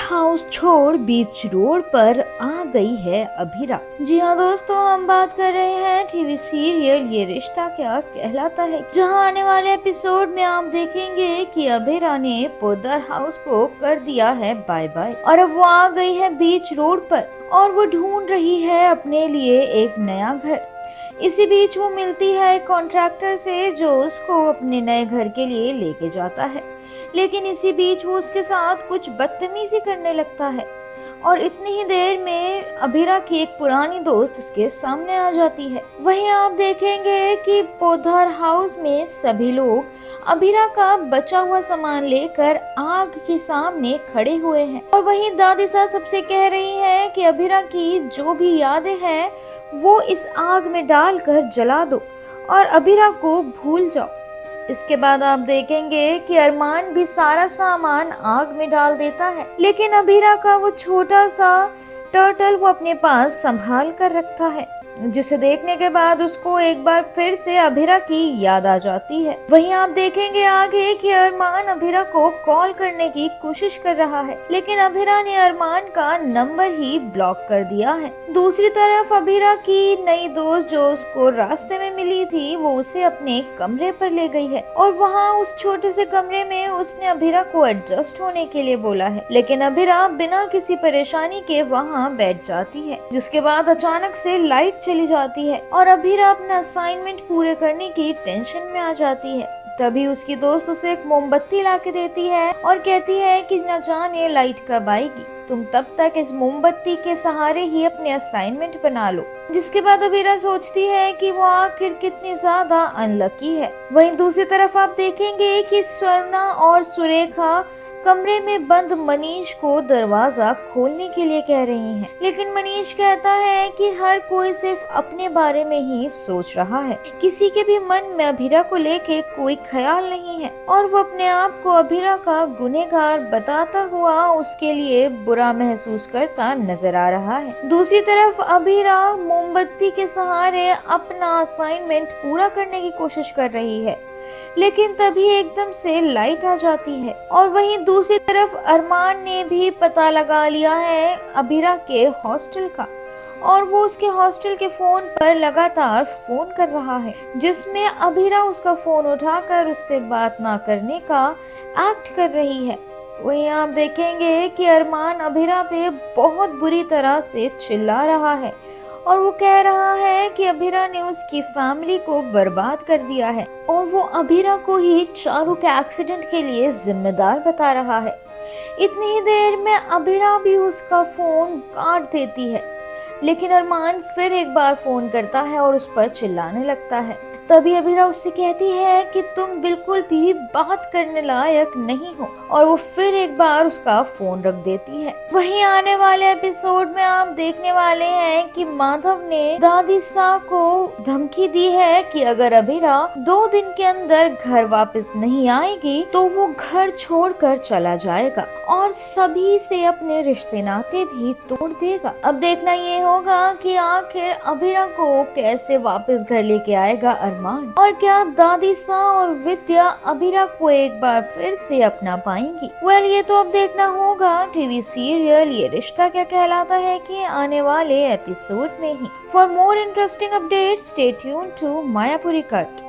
House छोड़ बीच road पर आ गई है अभिरा। जी हाँ दोस्तों, हम बात कर रहे हैं टीवी सीरियल ये रिश्ता क्या कहलाता है, जहां आने वाले एपिसोड में आप देखेंगे कि अभिरा ने पोद्दार हाउस को कर दिया है बाय बाय और अब वो आ गई है बीच रोड पर और वो ढूंढ रही है अपने लिए एक नया घर। इसी बीच वो मिलती है एक कॉन्ट्रैक्टर से जो उसको अपने नए घर के लिए लेके जाता है, लेकिन इसी बीच वो उसके साथ कुछ बदतमीजी करने लगता है और इतनी ही देर में अभिरा की एक पुरानी दोस्त उसके सामने आ जाती है। वहीं आप देखेंगे कि पोद्दार हाउस में सभी लोग अभिरा का बचा हुआ सामान लेकर आग के सामने खड़े हुए हैं और वहीं दादी साहब सबसे कह रही है कि अभिरा की जो भी यादें हैं वो इस आग में डालकर जला दो और अभिरा को भूल जाओ। इसके बाद आप देखेंगे कि अरमान भी सारा सामान आग में डाल देता है, लेकिन अभिरा का वो छोटा सा टर्टल वो अपने पास संभाल कर रखता है, जिसे देखने के बाद उसको एक बार फिर से अभिरा की याद आ जाती है। वहीं आप देखेंगे आगे कि अरमान अभिरा को कॉल करने की कोशिश कर रहा है, लेकिन अभिरा ने अरमान का नंबर ही ब्लॉक कर दिया है। दूसरी तरफ अभिरा की नई दोस्त जो उसको रास्ते में मिली थी वो उसे अपने कमरे पर ले गई है और वहाँ उस छोटे से कमरे में उसने अभिरा को एडजस्ट होने के लिए बोला है, लेकिन अभिरा बिना किसी परेशानी के वहाँ बैठ जाती है। जिसके बाद अचानक से लाइट चली जाती है और अभिरा अपना असाइनमेंट पूरे करने की टेंशन में आ जाती है। तभी उसकी दोस्त उसे एक मोमबत्ती ला के देती है और कहती है कि न जाने लाइट कब आएगी, तुम तब तक इस मोमबत्ती के सहारे ही अपने असाइनमेंट बना लो। जिसके बाद अभिरा सोचती है कि वो आखिर कितनी ज्यादा अनलकी है। वहीं दूसरी तरफ आप देखेंगे कि स्वर्णा और सुरेखा कमरे में बंद मनीष को दरवाजा खोलने के लिए कह रही हैं, लेकिन मनीष कहता है कि हर कोई सिर्फ अपने बारे में ही सोच रहा है, किसी के भी मन में अभिरा को लेके कोई ख्याल नहीं है और वो अपने आप को अभिरा का गुनहगार बताता हुआ उसके लिए बुरा महसूस करता नजर आ रहा है। दूसरी तरफ अभिरा मोमबत्ती के सहारे अपना असाइनमेंट पूरा करने की कोशिश कर रही है, लेकिन तभी एकदम से लाइट आ जाती है और वहीं दूसरी तरफ अरमान ने भी पता लगा लिया है अभिरा के हॉस्टल का और वो उसके हॉस्टल के फोन पर लगातार फोन कर रहा है, जिसमें अभिरा उसका फोन उठाकर उससे बात ना करने का एक्ट कर रही है। वहीं आप देखेंगे कि अरमान अभिरा पे बहुत बुरी तरह से चिल्ला रहा है और वो कह रहा है कि अभिरा ने उसकी फैमिली को बर्बाद कर दिया है और वो अभिरा को ही चारू के एक्सीडेंट के लिए जिम्मेदार बता रहा है। इतनी ही देर में अभिरा भी उसका फोन काट देती है, लेकिन अरमान फिर एक बार फोन करता है और उस पर चिल्लाने लगता है। तभी अभिरा उससे कहती है कि तुम बिल्कुल भी बात करने लायक नहीं हो और वो फिर एक बार उसका फोन रख देती है। वहीं आने वाले एपिसोड में आप देखने वाले हैं कि माधव ने दादी सा को धमकी दी है कि अगर अभिरा 2 दिन के अंदर घर वापस नहीं आएगी तो वो घर छोड़कर चला जाएगा और सभी से अपने रिश्ते नाते भी तोड़ देगा। अब देखना ये होगा कि आखिर अभिरा को कैसे वापस घर लेके आएगा अरमान और क्या दादी सा और विद्या अभिरा को एक बार फिर से अपना पाएंगी। ये तो अब देखना होगा टीवी सीरियल ये रिश्ता क्या कहलाता है कि आने वाले एपिसोड में ही। For more interesting update stay tuned to Mayapuri cut.